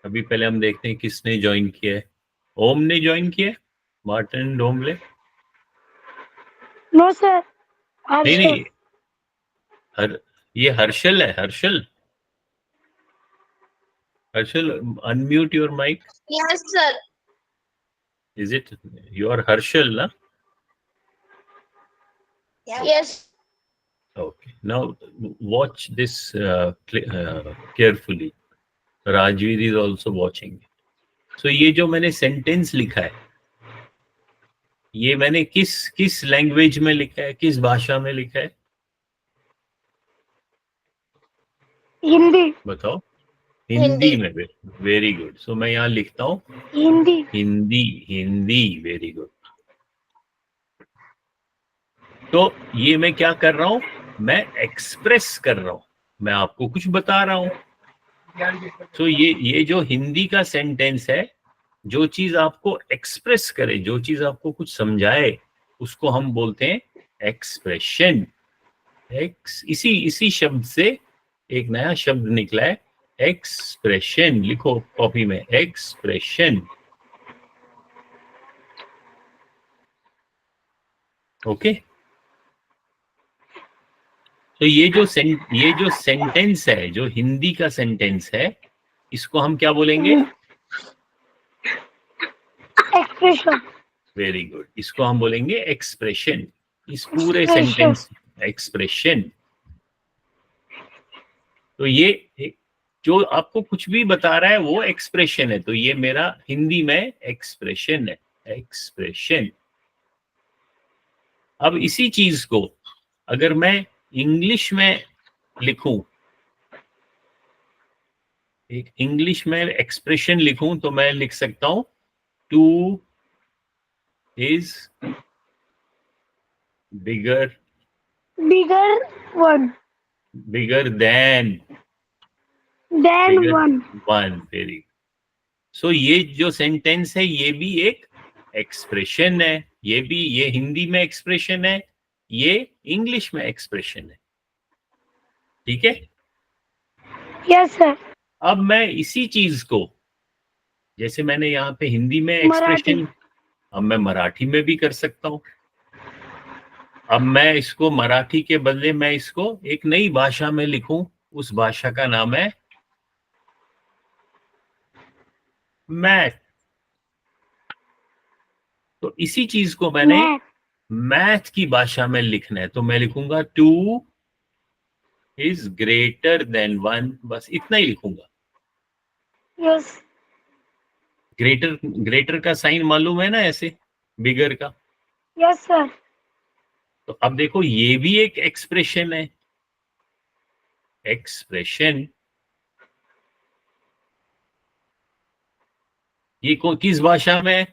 अभी पहले हम देखते हैं किसने ज्वाइन किया है। ओम ने ज्वाइन किया है, मार्टिन डोमले। नो सर, नहीं हर्षल। नहीं, ये हर्षल है, Harshal. Harshal, unmute your mic. Yes, sir. Is it your Harshal ना? Yes. Okay, now watch this carefully. Rajveer is also watching. So ये जो मैंने सेंटेंस लिखा है, ये मैंने किस किस लैंग्वेज में लिखा है, किस भाषा में लिखा है, हिंदी। बताओ। हिंदी में। Very good. सो मैं यहाँ लिखता हूँ हिंदी। हिंदी, हिंदी। Very good. तो ये मैं क्या कर रहा हूँ, मैं एक्सप्रेस कर रहा हूँ, मैं आपको कुछ बता रहा हूँ। तो ये जो हिंदी का सेंटेंस है, जो चीज आपको एक्सप्रेस करे, जो चीज आपको कुछ समझाए, उसको हम बोलते हैं एक्सप्रेशन। इसी शब्द से एक नया शब्द निकला है, एक्सप्रेशन। लिखो कॉपी में, एक्सप्रेशन। ओके। तो ये जो सेंटेंस है, जो हिंदी का सेंटेंस है, इसको हम क्या बोलेंगे? एक्सप्रेशन। Very good. इसको हम बोलेंगे एक्सप्रेशन। इस पूरे Expression. Sentence, expression. तो ये जो आपको कुछ भी बता रहा है वो एक्सप्रेशन है। तो ये मेरा हिंदी में एक्सप्रेशन है, एक्सप्रेशन। अब इसी चीज को अगर मैं इंग्लिश में लिखूं, एक इंग्लिश में एक्सप्रेशन लिखूं, तो मैं लिख सकता हूं two is bigger, Bigger one. Bigger than Than one. Very. So ये जो सेंटेंस है, ये भी एक एक्सप्रेशन है। ये हिंदी में एक्सप्रेशन है, ये इंग्लिश में एक्सप्रेशन है। ठीक है। Yes sir. अब मैं इसी चीज को, जैसे मैंने यहाँ पे हिंदी में मराठी। एक्सप्रेशन, अब मैं मराठी में भी कर सकता हूँ। अब मैं इसको मराठी के बदले मैं इसको एक नई भाषा में लिखूं, उस भाषा का नाम है मैथ। तो इसी चीज को मैंने Math. मैथ की भाषा में लिखना है, तो मैं लिखूंगा two is greater than one. बस इतना ही लिखूंगा। Yes. ग्रेटर का साइन मालूम है ना, ऐसे बिगर का। Yes sir. तो अब देखो, ये भी एक एक्सप्रेशन है, एक्सप्रेशन। ये किस भाषा में है?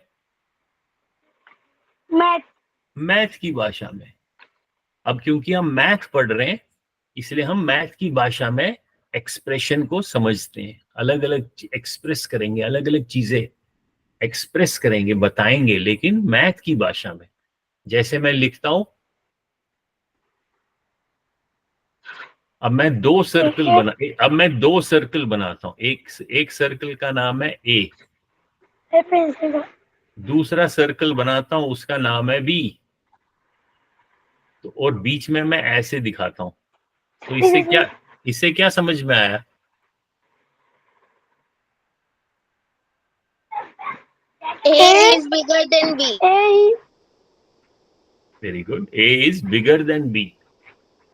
Math. मैथ की भाषा में। अब क्योंकि हम मैथ पढ़ रहे हैं, इसलिए हम मैथ की भाषा में एक्सप्रेशन को समझते हैं। अलग अलग एक्सप्रेस करेंगे, अलग अलग चीजें एक्सप्रेस करेंगे, बताएंगे, लेकिन मैथ की भाषा में। जैसे मैं लिखता हूं, अब मैं दो सर्कल बनाता हूं। एक सर्कल का नाम है ए, पेंसिल। दूसरा सर्कल बनाता हूं, उसका नाम है बी। तो और बीच में मैं ऐसे दिखाता हूं। तो इससे क्या समझ में आया? A is bigger than B. A. Very good. A is bigger than B.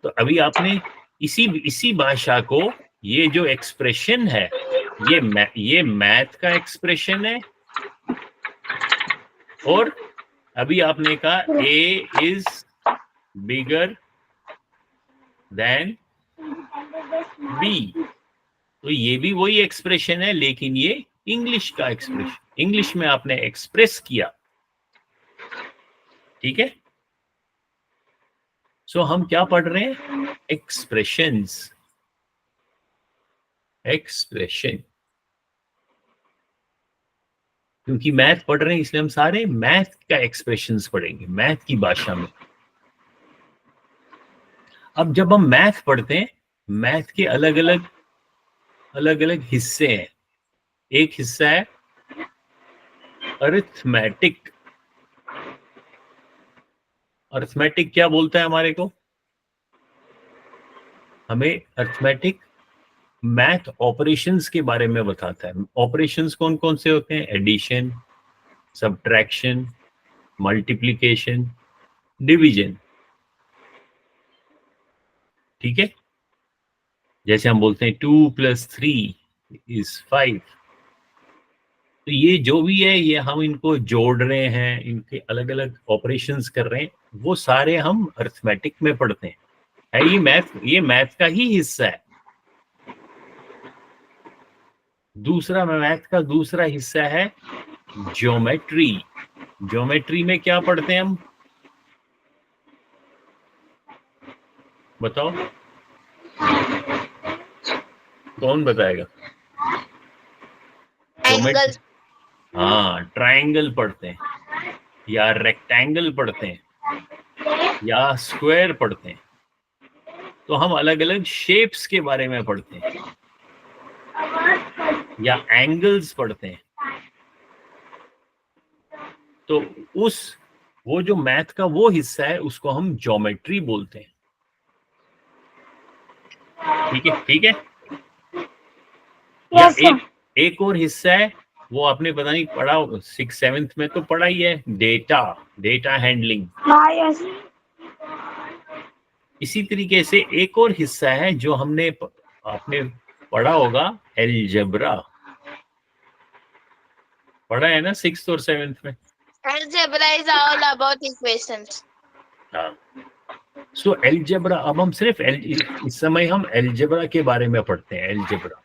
तो अभी आपने इसी भाषा को, ये जो एक्सप्रेशन है, ये मैथ का एक्सप्रेशन है। और अभी आपने कहा ए इज बिगर देन बी, तो ये भी वही एक्सप्रेशन है, लेकिन ये इंग्लिश का एक्सप्रेशन, इंग्लिश में आपने एक्सप्रेस किया। ठीक है। सो हम क्या पढ़ रहे हैं? Expressions, expression. क्योंकि मैथ पढ़ रहे हैं, इसलिए हम सारे मैथ का एक्सप्रेशंस पढ़ेंगे, मैथ की भाषा में। अब जब हम मैथ पढ़ते हैं, मैथ के अलग अलग हिस्से हैं। एक हिस्सा है अरिथमेटिक। अरिथमेटिक क्या बोलता है हमारे को? हमें अरिथमेटिक मैथ ऑपरेशंस के बारे में बताता है। ऑपरेशंस कौन कौन से होते हैं? Addition, subtraction, multiplication, division. ठीक है, जैसे हम बोलते हैं 2 + 3 = 5। तो ये जो भी है, ये हम इनको जोड़ रहे हैं, इनके अलग अलग ऑपरेशंस कर रहे हैं, वो सारे हम अरिथमेटिक में पढ़ते हैं। है ये मैथ का ही हिस्सा है। दूसरा मैथ का दूसरा हिस्सा है ज्योमेट्री। ज्योमेट्री में क्या पढ़ते हैं हम? बताओ, कौन बताएगा? Geometry, Angles. हाँ, ट्रायंगल पढ़ते हैं, या रेक्टेंगल पढ़ते हैं, या स्क्वायर पढ़ते हैं। तो हम अलग अलग शेप्स के बारे में पढ़ते हैं, या एंगल्स पढ़ते हैं। तो वो जो मैथ का वो हिस्सा है, उसको हम ज्योमेट्री बोलते हैं। ठीक है, ठीक है। या Yes, sir. एक और हिस्सा है, वो आपने पता नहीं पढ़ा, 6th-7th में तो पढ़ा ही है, डेटा हैंडलिंग। Yes. इसी तरीके से एक और हिस्सा है जो आपने पढ़ा होगा, एलजेब्रा। पढ़ा है ना 6th और 7th में? Algebra is all about equations. हाँ। सो एलजेब्रा, अब हम सिर्फ इस समय हम एलजेब्रा के बारे में पढ़ते हैं। एलजेब्रा,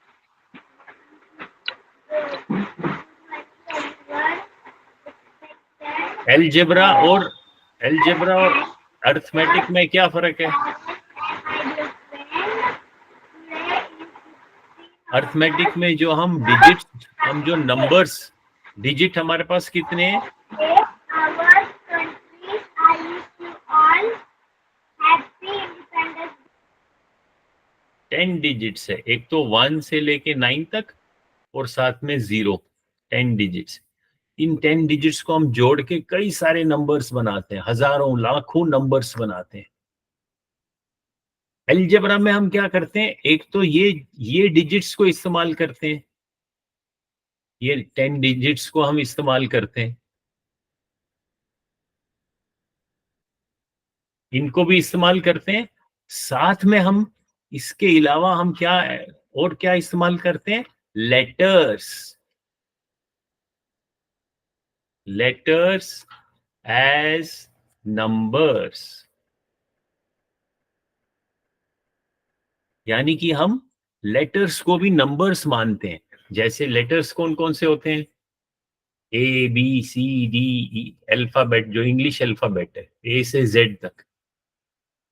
एलजेब्रा और अरिथमेटिक में क्या फर्क है? अरिथमेटिक में जो हम डिजिट, हम जो नंबर्स, डिजिट हमारे पास कितने हैं? Our countries are used to all happy independence. 10 digits है। एक तो 1 से लेके 9 तक, और साथ में 0, 10 डिजिट्स। इन 10 डिजिट्स को हम जोड़ के कई सारे नंबर्स बनाते हैं, हजारों लाखों नंबर्स बनाते हैं। अलजेब्रा में हम क्या करते हैं? एक तो ये डिजिट्स को इस्तेमाल करते हैं, ये 10 डिजिट्स को हम इस्तेमाल करते हैं, इनको भी इस्तेमाल करते हैं। साथ में हम इसके अलावा हम क्या इस्तेमाल करते हैं? Letters as numbers. यानी कि हम लेटर्स को भी नंबर्स मानते हैं। जैसे लेटर्स कौन कौन से होते हैं? ABCDE, अल्फाबेट, जो इंग्लिश अल्फाबेट है, A से Z तक,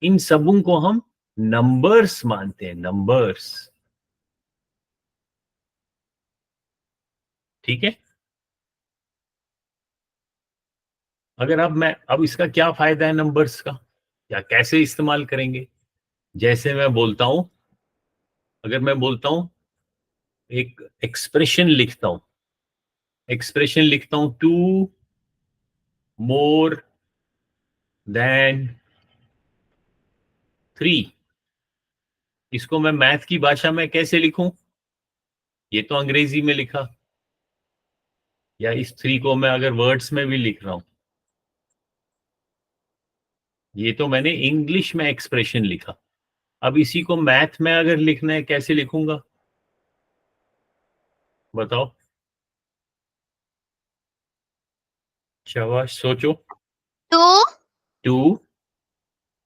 इन सबों को हम नंबर्स मानते हैं, नंबर्स। ठीक है। अगर अब इसका क्या फायदा है नंबर्स का, या कैसे इस्तेमाल करेंगे? जैसे मैं बोलता हूं, अगर मैं बोलता हूं, एक एक्सप्रेशन लिखता हूं 2 more than 3, इसको मैं मैथ की भाषा में कैसे लिखूं? ये तो अंग्रेजी में लिखा, या इस 3 को मैं अगर वर्ड्स में भी लिख रहा हूं, ये तो मैंने इंग्लिश में एक्सप्रेशन लिखा। अब इसी को मैथ में अगर लिखना है, कैसे लिखूंगा? बताओ, शाबाश, सोचो। 2, 2,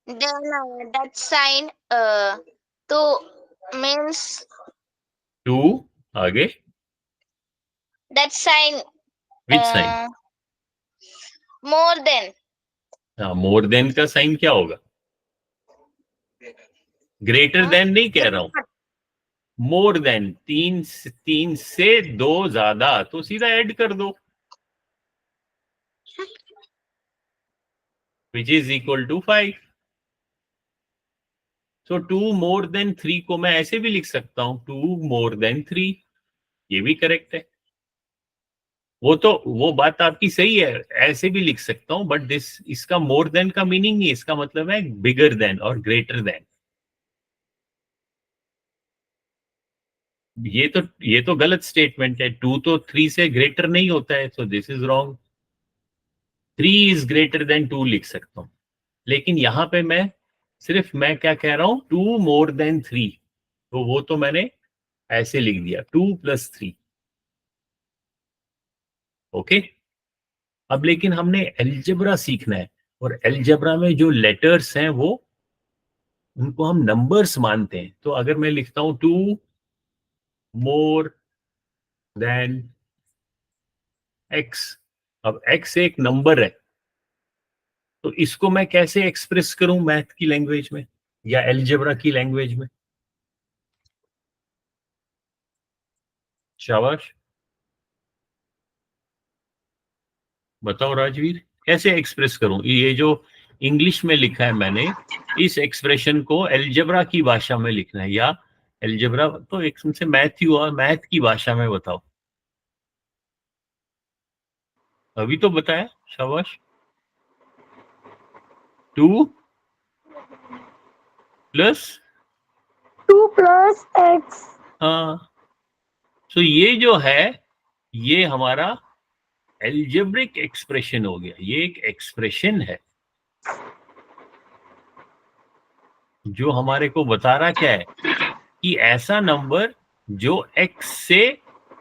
then that sign 2 means 2, आगे that sign which sign? more than. हाँ, मोर देन का साइन क्या होगा? ग्रेटर देन नहीं कह रहा हूं, मोर देन, 3 से 2 ज्यादा, तो सीधा ऐड कर दो, which is equal to 5। So 2 more than 3 को मैं ऐसे भी लिख सकता हूं, 2 more than 3, ये भी करेक्ट है। वो बात आपकी सही है, ऐसे भी लिख सकता हूं, बट इसका मोर देन का मीनिंग नहीं, इसका मतलब है बिगर देन और ग्रेटर देन। ये तो गलत स्टेटमेंट है, 2 तो 3 से ग्रेटर नहीं होता है, so this is wrong. 3 is greater than 2 लिख सकता हूं, लेकिन यहां पे मैं क्या कह रहा हूं, 2 मोर देन 3, तो वो तो मैंने ऐसे लिख दिया 2 + 3। ओके, अब लेकिन हमने एलजेब्रा सीखना है, और एलजेब्रा में जो लेटर्स हैं वो उनको हम नंबर्स मानते हैं। तो अगर मैं लिखता हूं 2 मोर देन x, अब x एक नंबर है, तो इसको मैं कैसे एक्सप्रेस करूं मैथ की लैंग्वेज में या एलजेब्रा की लैंग्वेज में? शाबाश, बताओ राजवीर, कैसे एक्सप्रेस करूं? ये जो इंग्लिश में लिखा है मैंने, इस एक्सप्रेशन को एलजेब्रा की भाषा में लिखना है, या एलजेब्रा तो एक से मैथ ही हुआ, मैथ की भाषा में बताओ। अभी तो बताया, शाबाश। 2 प्लस 2 + x. हाँ, तो ये जो है ये हमारा एल्जेब्रिक एक्सप्रेशन हो गया। ये एक एक्सप्रेशन है जो हमारे को बता रहा क्या है कि ऐसा नंबर जो x से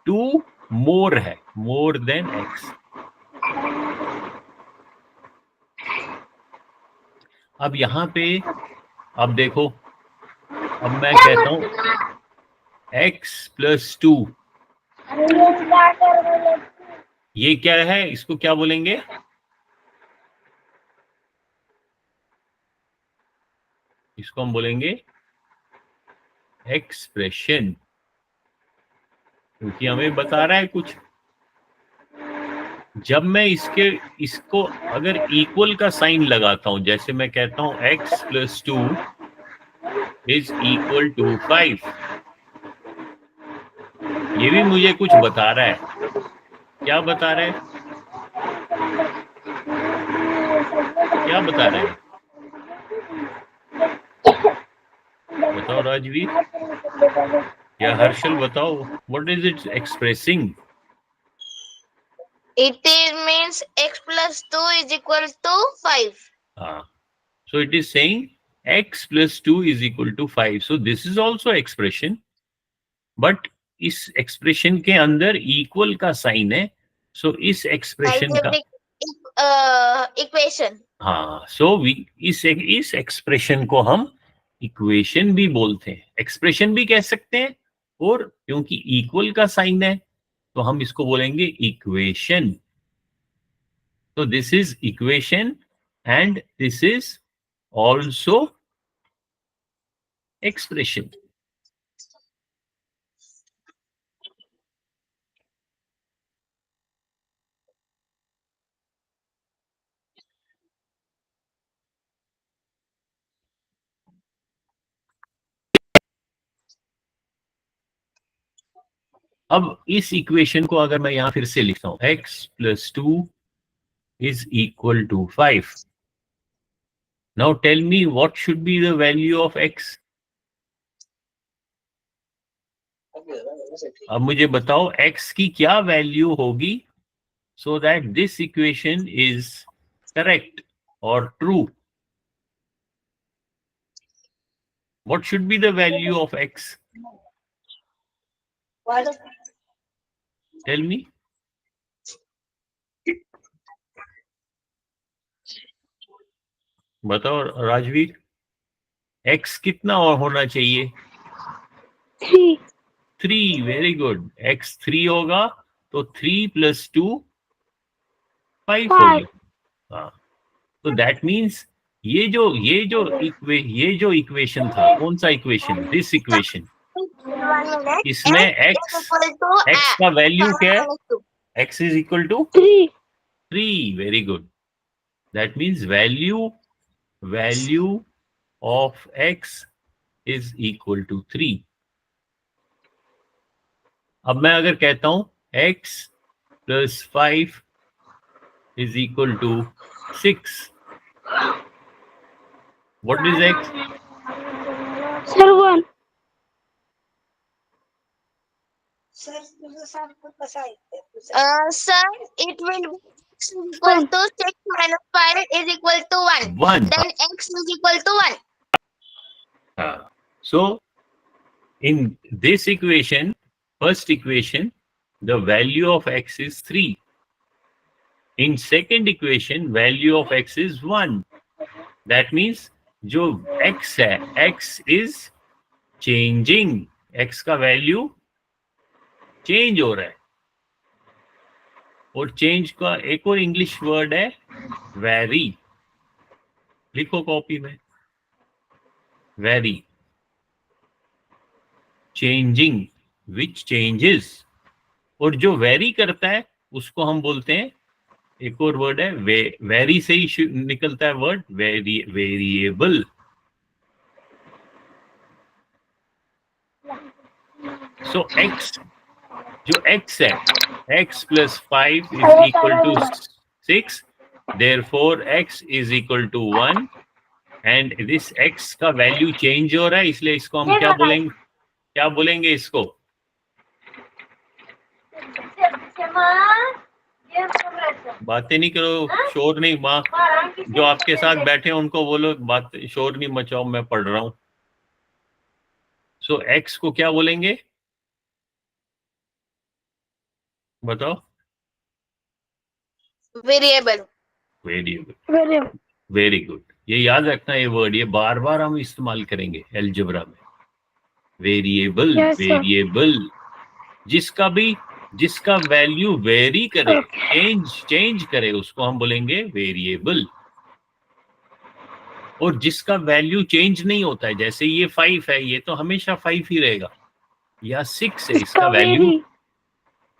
2 मोर है, मोर देन x। अब यहां पे अब देखो, अब मैं कहता हूं x + 2, ये क्या है, इसको क्या बोलेंगे? इसको हम बोलेंगे एक्सप्रेशन, क्योंकि हमें बता रहा है कुछ। जब मैं इसको अगर इक्वल का साइन लगाता हूं, जैसे मैं कहता हूं x + 2 = 5, ये भी मुझे कुछ बता रहा है। क्या बता रहे हैं? क्या बता रहे हैं? बताओ राजवीर या हर्षल, बताओ, what is it expressing? It means x + 2 = 5. हाँ, so it is saying x + 2 = 5, so this is also expression, but इस एक्सप्रेशन के अंदर इक्वल का साइन है, सो इस एक्सप्रेशन का, Algebraic equation. हाँ, सो इस एक्सप्रेशन को हम इक्वेशन भी बोलते हैं, एक्सप्रेशन भी कह सकते हैं, और क्योंकि इक्वल का साइन है तो हम इसको बोलेंगे इक्वेशन। तो this is equation and this is also expression. अब इस इक्वेशन को अगर मैं यहां फिर से लिखता हूं x + 2 = 5, now tell me what should be the value of x। अब मुझे बताओ x की क्या वैल्यू होगी so that this equation is correct or true? What should be the value of x? Tell me. बताओ राजवीर, x कितना और होना चाहिए? 3. 3, वेरी गुड। x 3 होगा तो 3 + 2 5 हो 5. गया। हाँ, तो दैट मीन्स ये जो इक्वेशन था, कौन सा इक्वेशन? This equation, 1 minute. इसमें X = x का वैल्यू क्या है? 2. x = 3. 3, very good. That means value of x is equal to 3. अब मैं अगर कहता हूं x plus 5 is equal to 6. What is x? Sir, 1. Sir, it will be x is equal One. to 6 minus 5 is equal to 1. 1. Then x is equal to 1. So in this equation, first equation, the value of x is 3. In second equation, value of x is 1. That means जो x है, x is changing. x का value change हो रहा है. और change का एक और इंग्लिश वर्ड है vary. लिखो कॉपी में. Vary. Changing, which changes. और जो vary करता है उसको हम बोलते हैं, एक और वर्ड है वेरी से ही निकलता है वर्ड वेरिएबल. सो x, जो x है, x plus 5 is equal to 6, therefore x is equal to 1 and this x का वैल्यू चेंज हो रहा है, इसलिए इसको हम क्या बोलेंगे इसको? बातें नहीं करो, शोर नहीं. माँ जो आपके साथ बैठे हैं उनको बोलो बात, शोर नहीं मचाओ, मैं पढ़ रहा हूं. सो x को क्या बोलेंगे बताओ? वेरिएबल. Very good. ये याद रखना, ये वर्ड ये बार बार हम इस्तेमाल करेंगे अलजेब्रा में. वेरिएबल. Yes, sir. वेरिएबल जिसका वैल्यू वेरी करे, चेंज करे, उसको हम बोलेंगे वेरिएबल. और जिसका वैल्यू चेंज नहीं होता है, जैसे ये 5 है, ये तो हमेशा 5 ही रहेगा. या 6 है, इसका वैल्यू,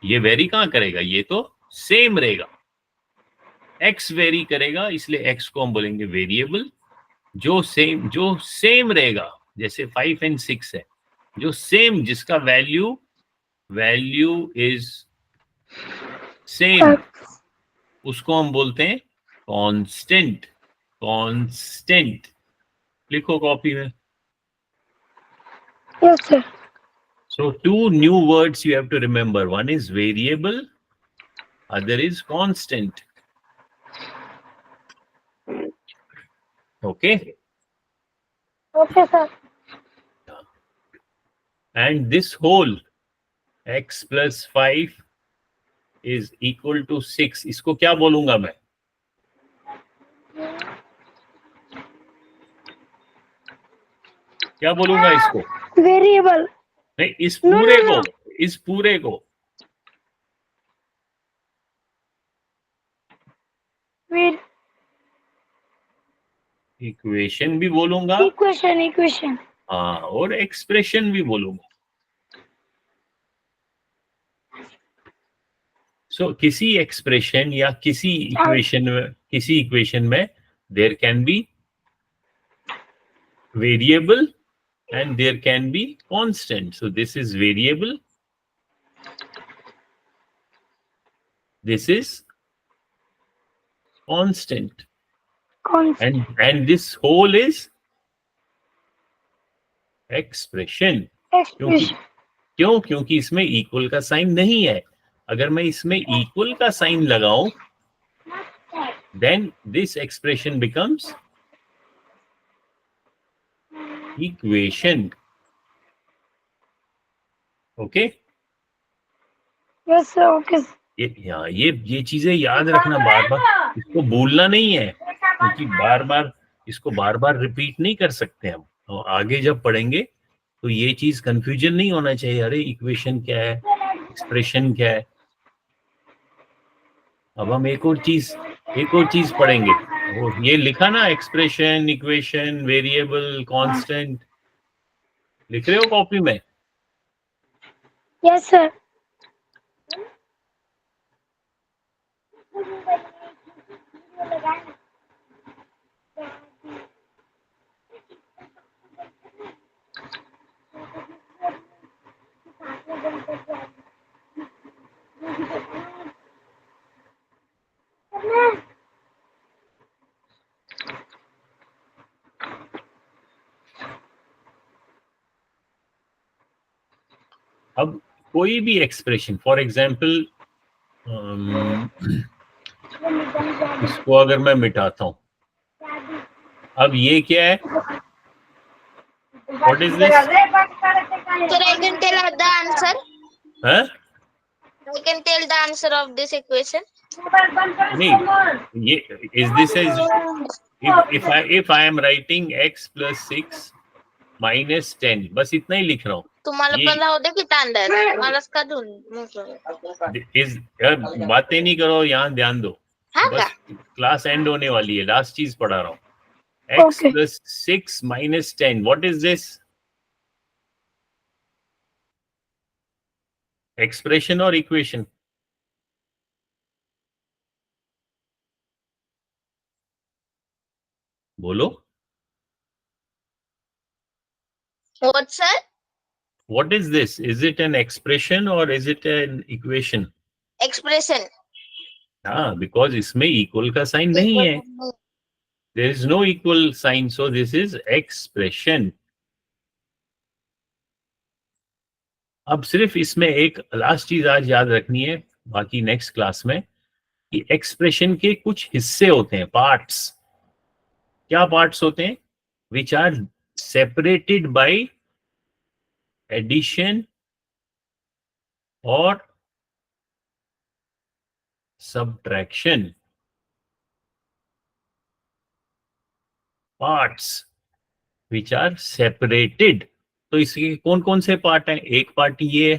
ये वेरी कहाँ करेगा, ये तो सेम रहेगा. x वेरी करेगा, इसलिए x को हम बोलेंगे वेरिएबल. जो सेम रहेगा, जैसे 5 and 6 है, जो सेम, जिसका वैल्यू इज सेम, उसको हम बोलते हैं कांस्टेंट. लिखो कॉपी में. Yes, sir. So 2 new words you have to remember. One is variable, other is constant. Okay? Okay, sir. And this whole x plus 5 is equal to 6. इसको क्या बोलूंगा मैं? क्या बोलूंगा इसको? Variable. नहीं, इस पूरे को इक्वेशन भी बोलूंगा. Equation. हाँ, और एक्सप्रेशन भी बोलूंगा. सो किसी एक्सप्रेशन या किसी इक्वेशन में there can be variable and there can be constant. So this is variable, this is constant, and this whole is expression. क्योंकि इसमें इक्वल का साइन नहीं है. अगर मैं इसमें इक्वल का साइन लगाऊं, then this expression becomes equation. Okay? Yes, sir. Okay. ये चीजें याद रखना बार बार, इसको भूलना नहीं है, क्योंकि इसको बार बार रिपीट नहीं कर सकते हम. और आगे जब पढ़ेंगे तो ये चीज कंफ्यूजन नहीं होना चाहिए. अरे इक्वेशन क्या है, एक्सप्रेशन क्या है. अब हम एक और चीज पढ़ेंगे. वो ये लिखा ना, एक्सप्रेशन, इक्वेशन, वेरिएबल, कांस्टेंट. लिख रहे हो कॉपी में? Yes, sir. अब कोई भी एक्सप्रेशन, फॉर एग्जाम्पल इसको अगर मैं मिटाता हूं, अब ये क्या है, what is this? Sir, I can tell the answer. हाँ I can tell the answer of this equation. नहीं, ये is this is, if I am writing x plus 6 minus 10, बस इतना ही लिख रहा हूँ. तुम्हाला ये पण राहू दे की तांडर मलाच का धुन इज, बातें नहीं करो, यहाँ ध्यान दो. हाँ का बस क्लास एंड होने वाली है, लास्ट चीज पढ़ा रहा हूँ. x Okay. plus 6 minus 10, what is this? Expression or equation? बोलो. what sir? What is this? Is it an expression or is it an equation? Expression. हाँ, because इसमें equal का साइन नहीं है. There is no equal sign, so this is expression. अब सिर्फ इसमें एक लास्ट चीज आज याद रखनी है, बाकी नेक्स्ट क्लास में, कि एक्सप्रेशन के कुछ हिस्से होते हैं, पार्ट्स. क्या पार्ट्स होते हैं? Which are separated by addition और subtraction. Parts which are separated. तो इसके कौन कौन से पार्ट हैं? एक पार्ट ये,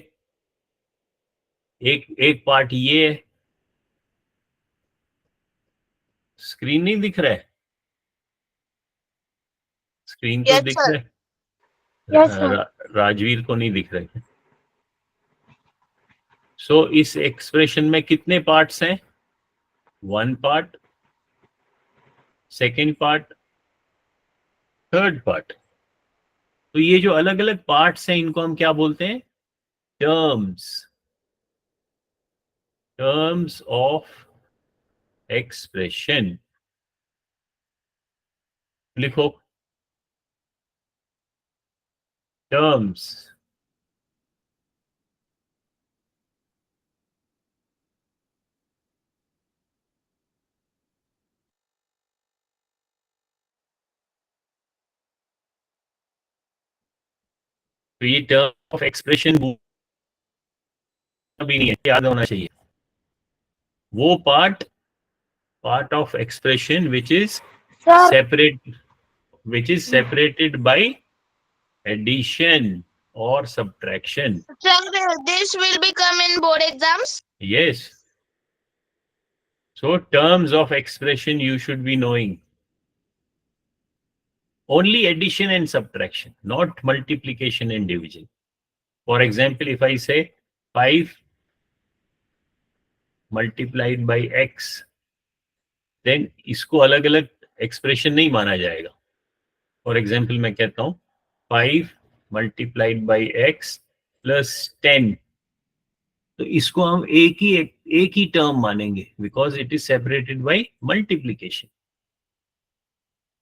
एक पार्ट ये. स्क्रीन नहीं दिख रहा है? स्क्रीन तो Yes, दिख sir. रहा है. Yes, sir. राजवीर को नहीं दिख रहा है. सो इस एक्सप्रेशन में कितने पार्ट्स हैं? One part, second part, third part. तो ये जो अलग अलग पार्ट्स हैं, इनको हम क्या बोलते हैं? टर्म्स. Terms of expression. लिखो टर्म्स. तो ये टर्म ऑफ एक्सप्रेशन भी नहीं है, याद होना चाहिए. वो part of expression which is Sir, separated by addition or subtraction. Sir, this will become in board exams. Yes. So terms of expression you should be knowing. Only addition and subtraction, not multiplication and division. For example, if I say 5 multiplied by x, then इसको अलग अलग expression नहीं माना जाएगा. For example मैं कहता हूं 5 multiplied by x plus 10, तो इसको हम एक ही टर्म मानेंगे, because it is separated by multiplication.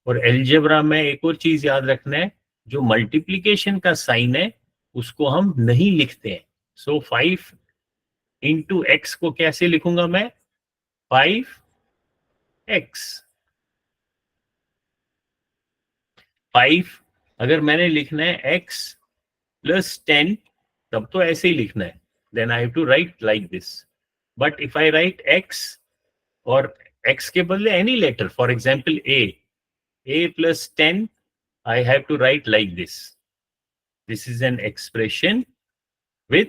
और एल्जेब्रा में एक और चीज याद रखना है, जो मल्टीप्लीकेशन का साइन है उसको हम नहीं लिखते हैं. सो 5 इंटू एक्स को कैसे लिखूंगा मैं? 5x. 5 अगर मैंने लिखना है x प्लस 10, तब तो ऐसे ही लिखना है. Then I have to write like this. But if I write x और x के बदले any letter, for example a plus 10, I have to write like this. This is an expression with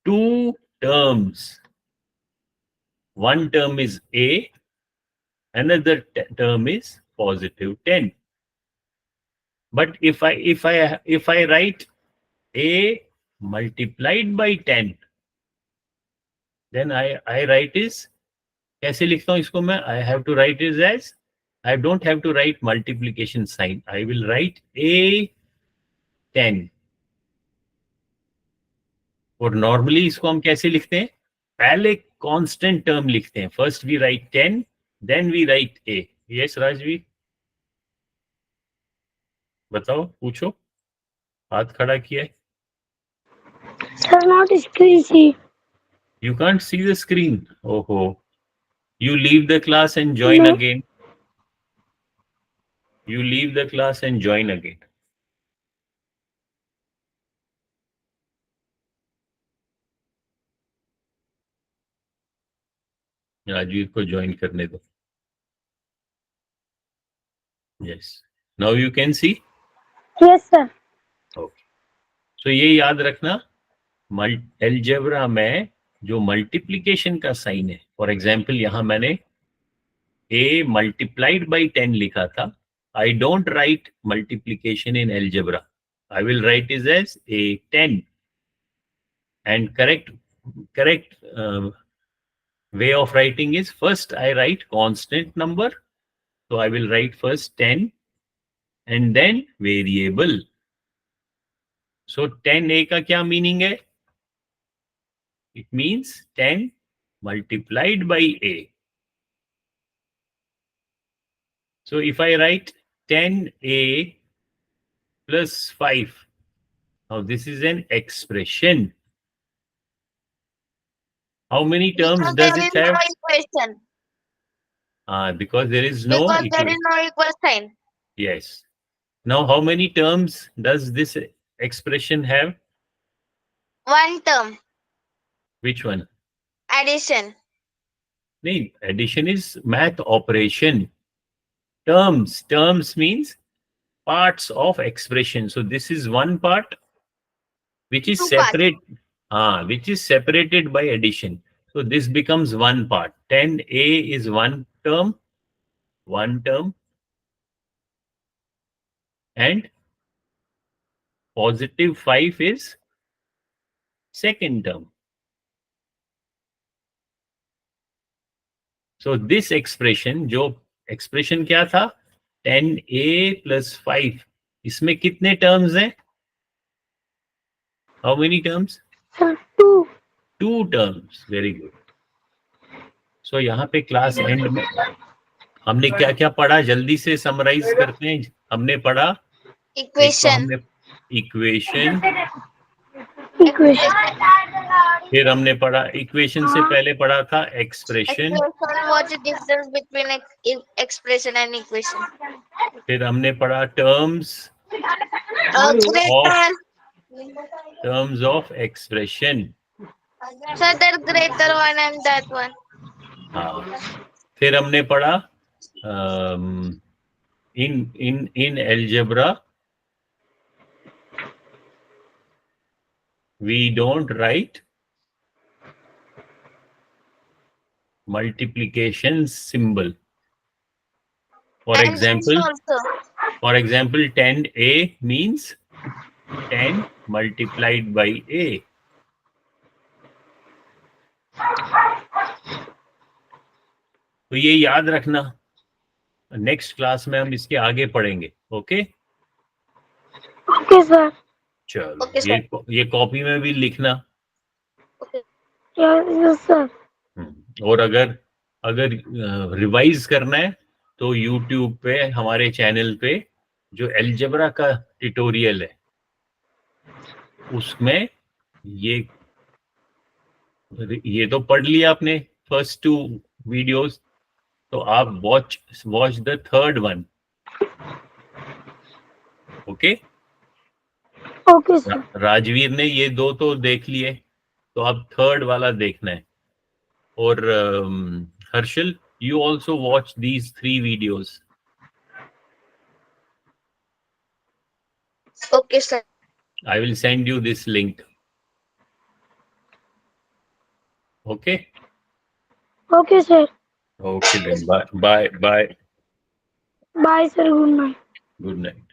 two terms. One term is a, another term is positive 10. But if I write a multiplied by 10, then I write is, कैसे लिखता हूं इसको मैं? I have to write is as, I don't have to write multiplication sign. I will write a10. और normally इसको हम कैसे लिखते हैं? पहले कांस्टेंट टर्म लिखते हैं. First we write 10, then we write a. Yes Rajveer, बताओ, पूछो, हाथ खड़ा किया है. Sir, not screen see. You can't see the screen. Oh, you leave the class and join No. again. You leave the class and join again. Rajveer को join करने दो. Yes. Now you can see. Yes, sir. Okay. So ये याद रखना, algebra में जो multiplication का sign है, फॉर एग्जाम्पल यहाँ मैंने a multiplied by 10 लिखा था. I don't write multiplication in algebra. I will write it as a 10. And correct way of writing is, first I write constant number. So I will write first 10 and then variable. So 10a का क्या meaning है? It means 10 multiplied by a. So if I write 10a plus 5, now this is an expression. How many terms Because does there it is have? no equation. Because there is no Because there is no equal sign. Yes. Now, how many terms does this expression have? One term. Which one? Addition. No, addition is math operation. Terms means parts of expression. So this is one part which is Two parts. separate. Which is separated by addition. So this becomes one part. 10a is one term, and positive 5 is second term. So this expression, जो expression क्या था? 10a plus 5. इसमें कितने terms हैं? How many terms? Sir, 2. 2 terms. Very good. So यहाँ पे class end में हमने क्या क्या पढ़ा? जल्दी से summarize करते हैं. हमने पढ़ा Equation. equation. Equation. फिर हमने पढ़ा equation से पहले पढ़ा था expression. Expression. What's the difference between expression and equation? फिर हमने पढ़ा terms Greater. of expression. So the greater one and that one. हाँ. फिर हमने पढ़ा in algebra we don't write multiplication symbol. For And example, this also. 10a means 10 multiplied by a. तो ये याद रखना, नेक्स्ट क्लास में हम इसके आगे पढ़ेंगे. Okay Okay, sir. चलो. Okay, sir. ये कॉपी में भी लिखना. Yes, sir. और अगर रिवाइज करना है तो यूट्यूब पे हमारे चैनल पे जो अलजेब्रा का ट्यूटोरियल है उसमें ये तो पढ़ लिया आपने फर्स्ट 2 वीडियोस, तो आप watch the third one. Okay. Okay, sir. Rajveer ने ये 2 तो देख लिए, तो आप थर्ड वाला देखना है. और Harshal, you also watch these 3 videos. Okay, sir. I will send you this link. Okay? Okay, sir. Okay then. Bye. Bye, sir. Good night. Good night.